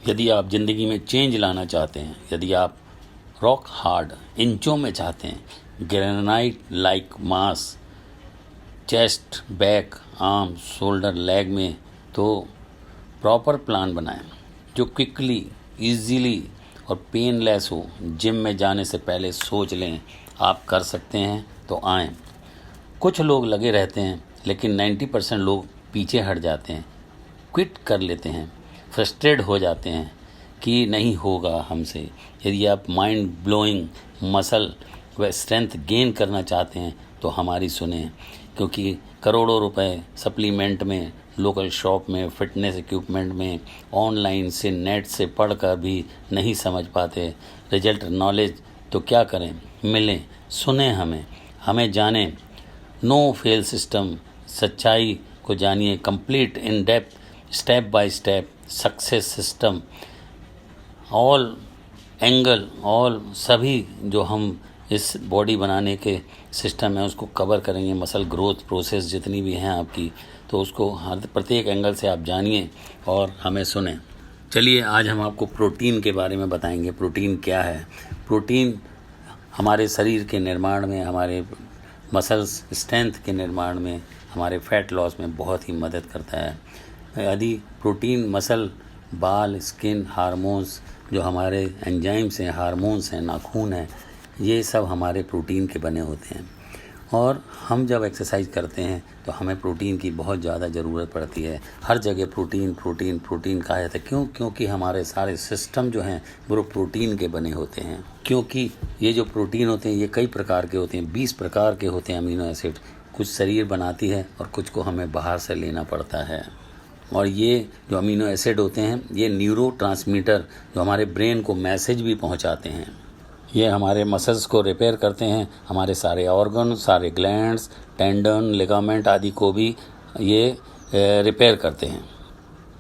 यदि आप ज़िंदगी में चेंज लाना चाहते हैं, यदि आप रॉक हार्ड इंचों में चाहते हैं, granite like mass chest, back, arm, shoulder, leg में, तो प्रॉपर प्लान बनाएं जो क्विकली, इजीली और पेनलेस हो। जिम में जाने से पहले सोच लें आप कर सकते हैं तो आएँ। कुछ लोग लगे रहते हैं लेकिन 90% लोग पीछे हट जाते हैं, क्विट कर लेते हैं, फ्रस्ट्रेट हो जाते हैं कि नहीं होगा हमसे। यदि आप माइंड ब्लोइंग मसल व स्ट्रेंथ गेन करना चाहते हैं तो हमारी सुने, क्योंकि करोड़ों रुपए सप्लीमेंट में, लोकल शॉप में, फिटनेस इक्विपमेंट में, ऑनलाइन से, नेट से पढ़कर भी नहीं समझ पाते रिजल्ट नॉलेज। तो क्या करें? मिलें, सुने हमें जानें। नो फेल सिस्टम, सच्चाई को जानिए, complete in depth, step by step success system, all angle, all सभी जो हम इस बॉडी बनाने के सिस्टम है उसको कवर करेंगे। मसल ग्रोथ प्रोसेस जितनी भी हैं आपकी, तो उसको हर प्रत्येक एंगल से आप जानिए और हमें सुने। चलिए आज हम आपको प्रोटीन के बारे में बताएंगे। प्रोटीन क्या है? प्रोटीन हमारे शरीर के निर्माण में, हमारे मसल्स स्ट्रेंथ के निर्माण में, हमारे फैट लॉस में बहुत ही मदद करता है। यदि प्रोटीन मसल, बाल, स्किन, हार्मोन्स, जो हमारे एंजाइम्स हैं, हार्मोन्स हैं, नाखून हैं, ये सब हमारे प्रोटीन के बने होते हैं। और हम जब एक्सरसाइज करते हैं तो हमें प्रोटीन की बहुत ज़्यादा ज़रूरत पड़ती है। हर जगह प्रोटीन प्रोटीन प्रोटीन कहा जाता है। क्यों? क्योंकि हमारे सारे सिस्टम जो हैं वो प्रोटीन के बने होते हैं। क्योंकि ये जो प्रोटीन होते हैं ये कई प्रकार के होते हैं, 20 प्रकार के होते हैं अमीनो एसिड। कुछ शरीर बनाती है और कुछ को हमें बाहर से लेना पड़ता है। और ये जो अमीनो एसिड होते हैं ये न्यूरो ट्रांसमीटर जो हमारे ब्रेन को मैसेज भी पहुँचाते हैं। ये हमारे मसल्स को रिपेयर करते हैं, हमारे सारे ऑर्गन, सारे ग्लैंड्स, टेंडन, लिगामेंट आदि को भी ये रिपेयर करते हैं।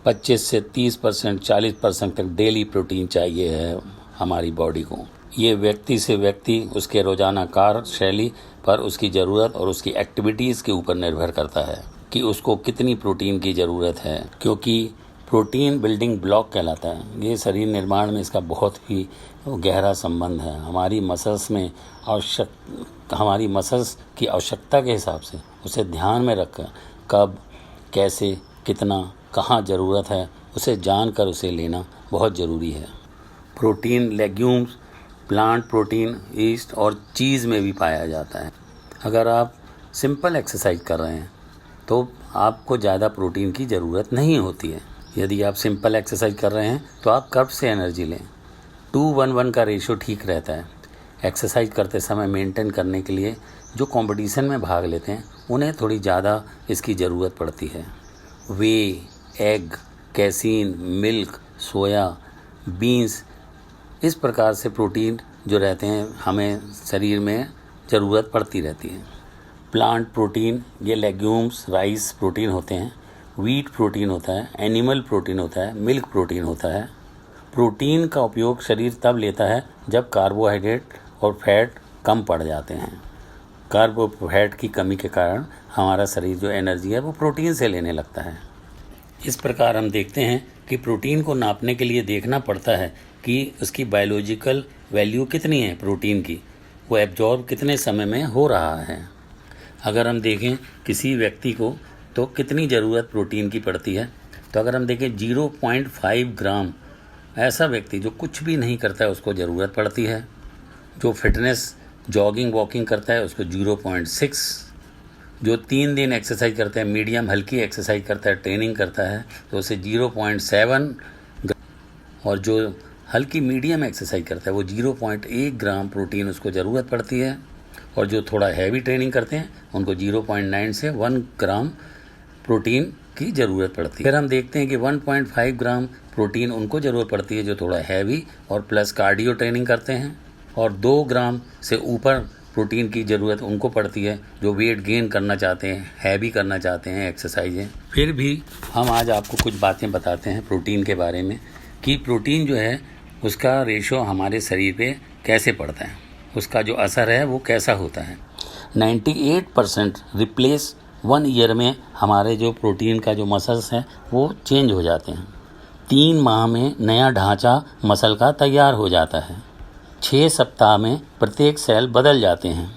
25 से 30%, 40% तक डेली प्रोटीन चाहिए है हमारी बॉडी को। ये व्यक्ति से व्यक्ति, उसके रोजाना कार्य शैली पर उसकी ज़रूरत और उसकी एक्टिविटीज़ के ऊपर निर्भर करता है कि उसको कितनी प्रोटीन की ज़रूरत है। क्योंकि प्रोटीन बिल्डिंग ब्लॉक कहलाता है। ये शरीर निर्माण में इसका बहुत ही गहरा संबंध है। हमारी मसल्स की आवश्यकता के हिसाब से उसे ध्यान में रखकर कब, कैसे, कितना, कहाँ ज़रूरत है उसे जानकर उसे लेना बहुत ज़रूरी है। Protein legumes, plant protein, east और चीज़ में भी पाया जाता है। अगर आप सिंपल एक्सरसाइज कर रहे हैं तो आपको ज़्यादा प्रोटीन की ज़रूरत नहीं होती है। यदि आप सिंपल एक्सरसाइज कर रहे हैं तो आप कर्ब से एनर्जी लें। 2:1 का रेशो ठीक रहता है। एक्सरसाइज करते समय मेंटेन करने के लिए जो कंपटीशन में भाग लेते हैं उन्हें थोड़ी ज़्यादा इसकी ज़रूरत पड़ती है। वे, एग, कैसीन, मिल्क, सोया, बीन्स, इस प्रकार से प्रोटीन जो रहते हैं हमें शरीर में ज़रूरत पड़ती रहती है। प्लांट प्रोटीन, ये लेग्यूम्स, राइस प्रोटीन होते हैं। व्हीट प्रोटीन होता है, एनिमल प्रोटीन होता है, मिल्क प्रोटीन होता है। प्रोटीन का उपयोग शरीर तब लेता है जब कार्बोहाइड्रेट और फैट कम पड़ जाते हैं। कार्बोहाइड्रेट की कमी के कारण हमारा शरीर जो एनर्जी है वो प्रोटीन से लेने लगता है। इस प्रकार हम देखते हैं कि प्रोटीन को नापने के लिए देखना पड़ता है कि उसकी बायोलॉजिकल वैल्यू कितनी है प्रोटीन की, वो एब्जॉर्ब कितने समय में हो रहा है। अगर हम देखें किसी व्यक्ति को तो कितनी ज़रूरत प्रोटीन की पड़ती है, तो अगर हम देखें 0.5 ग्राम, ऐसा व्यक्ति जो कुछ भी नहीं करता है उसको ज़रूरत पड़ती है। जो फिटनेस जॉगिंग वॉकिंग करता है उसको 0.6, जो 3 दिन एक्सरसाइज करता है, मीडियम हल्की एक्सरसाइज करता है, ट्रेनिंग करता है, तो उसे 0.7, और जो हल्की मीडियम एक्सरसाइज करता है वो 0.1 ग्राम प्रोटीन उसको ज़रूरत पड़ती है। और जो थोड़ा हैवी ट्रेनिंग करते हैं उनको 0.9 से 1 ग्राम प्रोटीन की ज़रूरत पड़ती है। फिर हम देखते हैं कि 1.5 ग्राम प्रोटीन उनको ज़रूरत पड़ती है जो थोड़ा हैवी और प्लस कार्डियो ट्रेनिंग करते हैं, और 2 ग्राम से ऊपर प्रोटीन की ज़रूरत उनको पड़ती है जो वेट गेन करना चाहते हैं, हैवी करना चाहते हैं एक्सरसाइजें। फिर भी हम आज आपको कुछ बातें बताते हैं प्रोटीन के बारे में कि प्रोटीन जो है उसका रेशो हमारे शरीर पे कैसे पड़ता है, उसका जो असर है वो कैसा होता है। 98% रिप्लेस 1 ईयर में हमारे जो प्रोटीन का जो मसल्स हैं वो चेंज हो जाते हैं। 3 माह में नया ढांचा मसल का तैयार हो जाता है। 6 सप्ताह में प्रत्येक सेल बदल जाते हैं।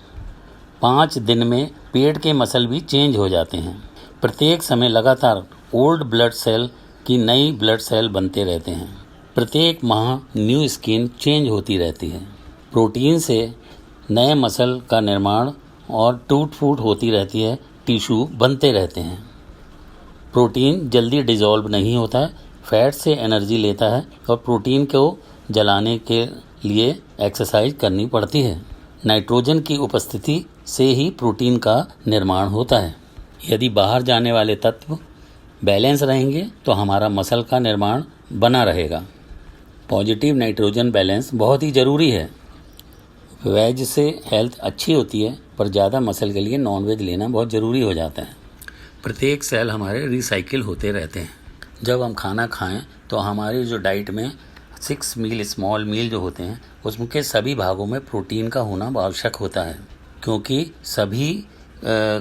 5 दिन में पेट के मसल भी चेंज हो जाते हैं। प्रत्येक समय लगातार ओल्ड ब्लड सेल की नई ब्लड सेल बनते रहते हैं। प्रत्येक माह न्यू स्किन चेंज होती रहती है। प्रोटीन से नए मसल का निर्माण और टूट फूट होती रहती है, टिश्यू बनते रहते हैं। प्रोटीन जल्दी डिजॉल्व नहीं होता है, फैट से एनर्जी लेता है और प्रोटीन को जलाने के लिए एक्सरसाइज करनी पड़ती है। नाइट्रोजन की उपस्थिति से ही प्रोटीन का निर्माण होता है। यदि बाहर जाने वाले तत्व बैलेंस रहेंगे तो हमारा मसल का निर्माण बना रहेगा। पॉजिटिव नाइट्रोजन बैलेंस बहुत ही ज़रूरी है। वेज से हेल्थ अच्छी होती है, पर ज़्यादा मसल के लिए नॉन वेज लेना बहुत ज़रूरी हो जाता है। प्रत्येक सेल हमारे रिसाइकिल होते रहते हैं। जब हम खाना खाएं तो हमारी जो डाइट में 6 मील स्मॉल मील जो होते हैं उसके सभी भागों में प्रोटीन का होना आवश्यक होता है, क्योंकि सभी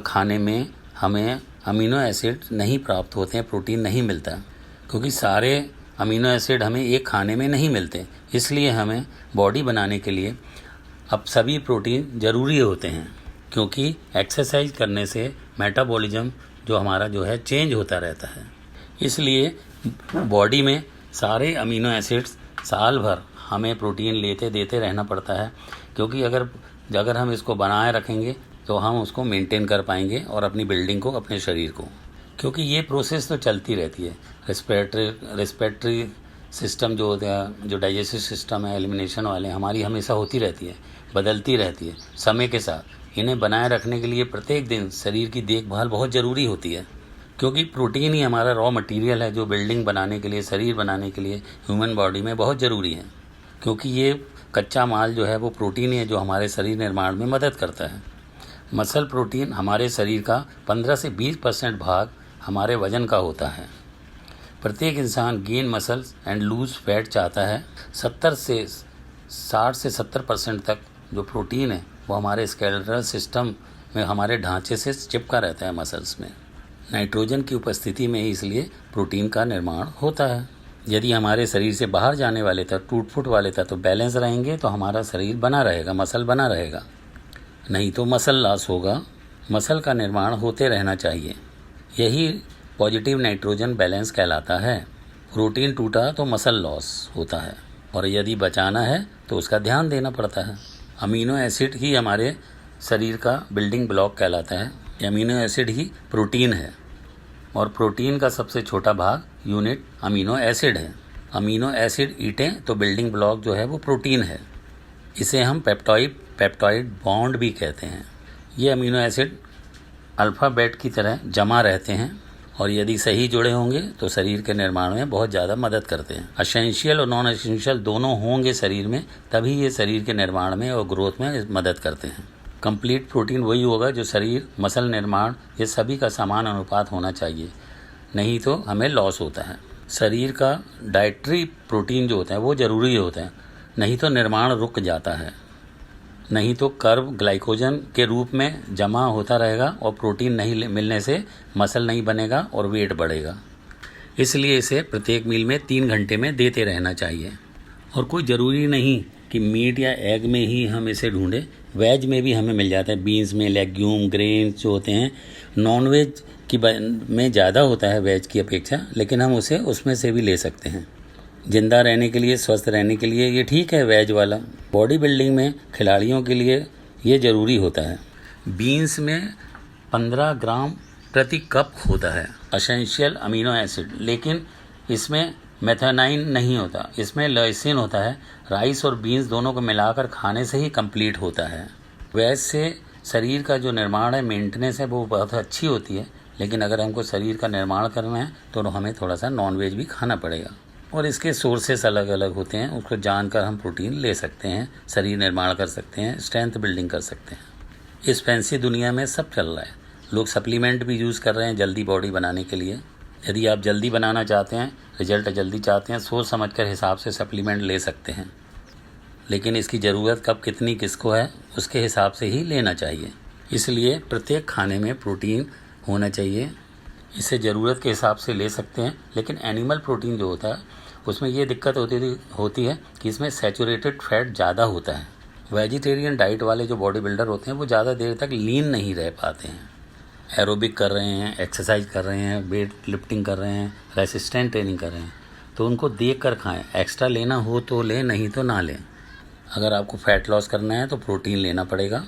खाने में हमें अमीनो एसिड नहीं प्राप्त होते हैं, प्रोटीन नहीं मिलता, क्योंकि सारे अमीनो एसिड हमें एक खाने में नहीं मिलते। इसलिए हमें बॉडी बनाने के लिए अब सभी प्रोटीन ज़रूरी होते हैं, क्योंकि एक्सरसाइज करने से मेटाबॉलिज्म जो हमारा जो है चेंज होता रहता है। इसलिए बॉडी में सारे अमीनो एसिड्स साल भर हमें प्रोटीन लेते देते रहना पड़ता है, क्योंकि अगर हम इसको बनाए रखेंगे तो हम उसको मेंटेन कर पाएंगे और अपनी बिल्डिंग को, अपने शरीर को, क्योंकि ये प्रोसेस तो चलती रहती है। रेस्पिरेटरी सिस्टम जो होता है, जो डाइजेस्टिव सिस्टम है, एलिमिनेशन वाले, हमारी हमेशा होती रहती है, बदलती रहती है समय के साथ। इन्हें बनाए रखने के लिए प्रत्येक दिन शरीर की देखभाल बहुत ज़रूरी होती है, क्योंकि प्रोटीन ही हमारा रॉ मटेरियल है जो बिल्डिंग बनाने के लिए, शरीर बनाने के लिए ह्यूमन बॉडी में बहुत ज़रूरी है। क्योंकि ये कच्चा माल जो है वो प्रोटीन है जो हमारे शरीर निर्माण में मदद करता है। मसल प्रोटीन हमारे शरीर का 15 से 20% भाग हमारे वजन का होता है। प्रत्येक इंसान gain muscles and loose fat चाहता है। 60 से 70% तक जो प्रोटीन है वो हमारे स्केलेटल सिस्टम में, हमारे ढांचे से चिपका रहता है मसल्स में। नाइट्रोजन की उपस्थिति में ही इसलिए प्रोटीन का निर्माण होता है। यदि हमारे शरीर से बाहर जाने वाले तत्व, टूट फूट वाले तत्व बैलेंस रहेंगे तो हमारा शरीर बना रहेगा, मसल बना रहेगा, नहीं तो मसल लॉस होगा। मसल का निर्माण होते रहना चाहिए, यही पॉजिटिव नाइट्रोजन बैलेंस कहलाता है। प्रोटीन टूटा तो मसल लॉस होता है, और यदि बचाना है तो उसका ध्यान देना पड़ता है। अमीनो एसिड ही हमारे शरीर का बिल्डिंग ब्लॉक कहलाता है। अमीनो एसिड ही प्रोटीन है, और प्रोटीन का सबसे छोटा भाग यूनिट अमीनो एसिड है। अमीनो एसिड ईटें तो बिल्डिंग ब्लॉक जो है वो प्रोटीन है। इसे हम पेप्टाइड बॉन्ड भी कहते हैं। ये अमीनो एसिड अल्फ़ाबेट की तरह जमा रहते हैं, और यदि सही जुड़े होंगे तो शरीर के निर्माण में बहुत ज़्यादा मदद करते हैं। एसेंशियल और नॉन एसेंशियल दोनों होंगे शरीर में, तभी ये शरीर के निर्माण में और ग्रोथ में मदद करते हैं। कंप्लीट प्रोटीन वही होगा जो शरीर, मसल निर्माण, ये सभी का समान अनुपात होना चाहिए, नहीं तो हमें लॉस होता है। शरीर का डाइटरी प्रोटीन जो होता है वो ज़रूरी होता है, नहीं तो निर्माण रुक जाता है। नहीं तो कर्व ग्लाइकोजन के रूप में जमा होता रहेगा और प्रोटीन नहीं मिलने से मसल नहीं बनेगा और वेट बढ़ेगा। इसलिए इसे प्रत्येक मील में 3 घंटे में देते रहना चाहिए। और कोई ज़रूरी नहीं कि मीट या एग में ही हम इसे ढूंढें, वेज में भी हमें मिल जाता है। बीन्स में, लेग्यूम, ग्रेन्स जो होते हैं, नॉन वेज की में ज़्यादा होता है वेज की अपेक्षा, लेकिन हम उसे उसमें से भी ले सकते हैं। जिंदा रहने के लिए, स्वस्थ रहने के लिए ये ठीक है वेज वाला। बॉडी बिल्डिंग में खिलाड़ियों के लिए ये ज़रूरी होता है। बीन्स में 15 ग्राम प्रति कप होता है एसेंशियल अमीनो एसिड, लेकिन इसमें मेथानाइन नहीं होता, इसमें लाइसिन होता है। राइस और बीन्स दोनों को मिलाकर खाने से ही कंप्लीट होता है। वेज से शरीर का जो निर्माण है, मेंटेनेंस है, वो बहुत अच्छी होती है, लेकिन अगर हमको शरीर का निर्माण करना है तो हमें थोड़ा सा नॉन वेज भी खाना पड़ेगा। और इसके सोर्सेस अलग अलग होते हैं, उसको जानकर हम प्रोटीन ले सकते हैं, शरीर निर्माण कर सकते हैं, स्ट्रेंथ बिल्डिंग कर सकते हैं। इस फैंसी दुनिया में सब चल रहा है, लोग सप्लीमेंट भी यूज़ कर रहे हैं जल्दी बॉडी बनाने के लिए। यदि आप जल्दी बनाना चाहते हैं, रिजल्ट जल्दी चाहते हैं, सोच समझ कर हिसाब से सप्लीमेंट ले सकते हैं, लेकिन इसकी ज़रूरत कब कितनी किसको है उसके हिसाब से ही लेना चाहिए। इसलिए प्रत्येक खाने में प्रोटीन होना चाहिए, इसे ज़रूरत के हिसाब से ले सकते हैं, लेकिन एनिमल प्रोटीन जो होता है उसमें ये दिक्कत होती है कि इसमें सैचुरेटेड फैट ज़्यादा होता है। वेजिटेरियन डाइट वाले जो बॉडी बिल्डर होते हैं वो ज़्यादा देर तक लीन नहीं रह पाते हैं। एरोबिक कर रहे हैं, एक्सरसाइज कर रहे हैं, वेट लिफ्टिंग कर रहे हैं, रेसिस्टेंट ट्रेनिंग कर रहे हैं, तो उनको देख कर खाएँ। एक्स्ट्रा लेना हो तो लें, नहीं तो ना लें। अगर आपको फ़ैट लॉस करना है तो प्रोटीन लेना पड़ेगा।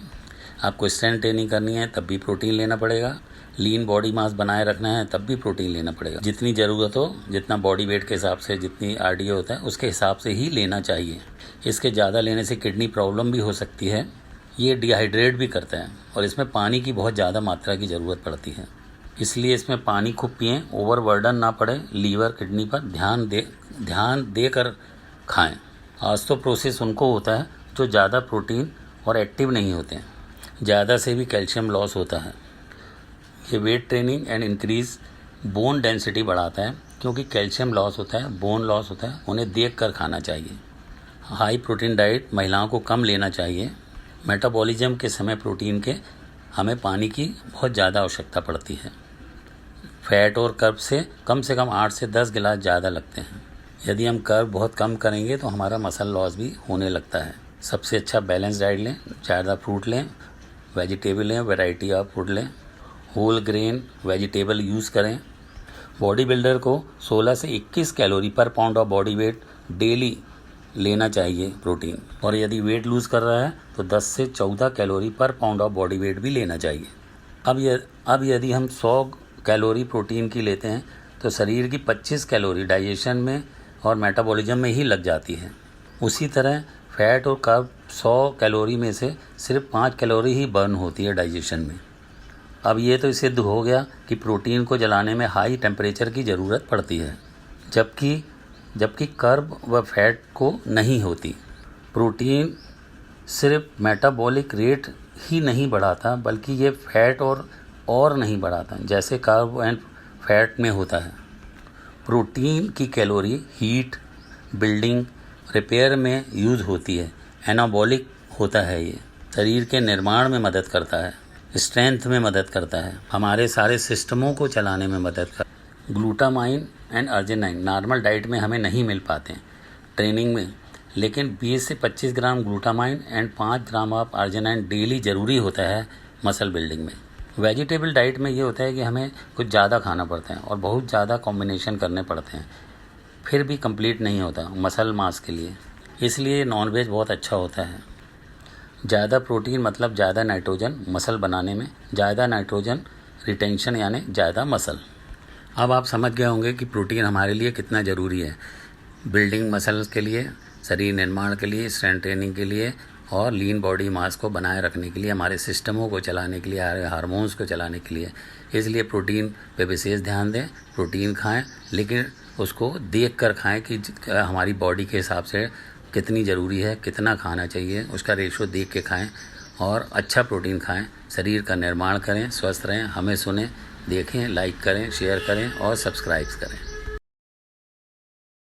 आपको स्ट्रेंथ ट्रेनिंग करनी है तब भी प्रोटीन लेना पड़ेगा। लीन बॉडी मास बनाए रखना है तब भी प्रोटीन लेना पड़ेगा। जितनी ज़रूरत हो, जितना बॉडी वेट के हिसाब से, जितनी आरडीओ होता है उसके हिसाब से ही लेना चाहिए। इसके ज़्यादा लेने से किडनी प्रॉब्लम भी हो सकती है। ये डिहाइड्रेट भी करता है और इसमें पानी की बहुत ज़्यादा मात्रा की ज़रूरत पड़ती है, इसलिए इसमें पानी खूब पिएँ। ओवरबर्डन ना पड़े लीवर किडनी पर, ध्यान दे कर खाएँ। ऑस्टियो प्रोसेस उनको होता है जो ज़्यादा प्रोटीन और एक्टिव नहीं होते हैं। ज़्यादा से भी कैल्शियम लॉस होता है। ये weight training and increase bone density बढ़ाता है, क्योंकि कैल्शियम लॉस होता है, बोन लॉस होता है। उन्हें देख कर खाना चाहिए। हाई प्रोटीन डाइट महिलाओं को कम लेना चाहिए। मेटाबॉलिज्म के समय प्रोटीन के हमें पानी की बहुत ज़्यादा आवश्यकता पड़ती है। फैट और कर्ब से कम 8 से 10 गिलास ज़्यादा लगते हैं। यदि हम कर्ब बहुत कम करेंगे तो हमारा मसल लॉस भी होने लगता है। सबसे अच्छा बैलेंस डाइट लें, ज़्यादा फ्रूट लें, वेजिटेबल लें, वैरायटी ऑफ फूड लें, होल ग्रेन वेजिटेबल यूज़ करें। बॉडी बिल्डर को 16 से 21 कैलोरी पर pound of body weight daily लेना चाहिए प्रोटीन, और यदि वेट लूज़ कर रहा है तो 10 से 14 कैलोरी पर पाउंड ऑफ बॉडी वेट भी लेना चाहिए। अब यदि हम 100 कैलोरी प्रोटीन की लेते हैं तो शरीर की 25 कैलोरी डाइजेशन में और मेटाबॉलिज्म में ही लग जाती है। उसी तरह फैट और कार्ब 100 कैलोरी में से सिर्फ 5 कैलोरी ही बर्न होती है डाइजेशन में। अब ये तो सिद्ध हो गया कि प्रोटीन को जलाने में हाई टेम्परेचर की ज़रूरत पड़ती है, जबकि कार्ब व फैट को नहीं होती। प्रोटीन सिर्फ मेटाबॉलिक रेट ही नहीं बढ़ाता, बल्कि ये फैट और नहीं बढ़ाता, जैसे कार्ब एंड फैट में होता है। प्रोटीन की कैलोरी हीट, बिल्डिंग, रिपेयर में यूज़ होती है। एनाबॉलिक होता है, ये शरीर के निर्माण में मदद करता है, स्ट्रेंथ में मदद करता है, हमारे सारे सिस्टमों को चलाने में मदद करता है। Glutamine and arginine normal diet में हमें नहीं मिल पाते हैं ट्रेनिंग में, लेकिन 20 से 25 gram glutamine and 5 gram of arginine daily ज़रूरी होता है मसल बिल्डिंग में। वेजिटेबल डाइट में ये होता है कि हमें कुछ ज़्यादा खाना पड़ता है और बहुत ज़्यादा कॉम्बिनेशन करने पड़ते हैं, फिर भी कंप्लीट नहीं होता मसल मास के लिए, इसलिए नॉनवेज बहुत अच्छा होता है। ज़्यादा प्रोटीन मतलब ज़्यादा नाइट्रोजन मसल बनाने में, ज़्यादा नाइट्रोजन रिटेंशन यानी ज़्यादा मसल। अब आप समझ गए होंगे कि प्रोटीन हमारे लिए कितना ज़रूरी है, बिल्डिंग मसल्स के लिए, शरीर निर्माण के लिए, स्ट्रेंथ ट्रेनिंग के लिए और लीन बॉडी मास को बनाए रखने के लिए, हमारे सिस्टमों को चलाने के लिए, हार्मोन्स को चलाने के लिए। इसलिए प्रोटीन पे विशेष ध्यान दें। प्रोटीन खाएं, लेकिन उसको देख कर खाएं कि हमारी बॉडी के हिसाब से कितनी ज़रूरी है, कितना खाना चाहिए, उसका रेशो देख के खाएं और अच्छा प्रोटीन खाएं। शरीर का निर्माण करें, स्वस्थ रहें। हमें सुनें, देखें, लाइक करें, शेयर करें और सब्सक्राइब करें।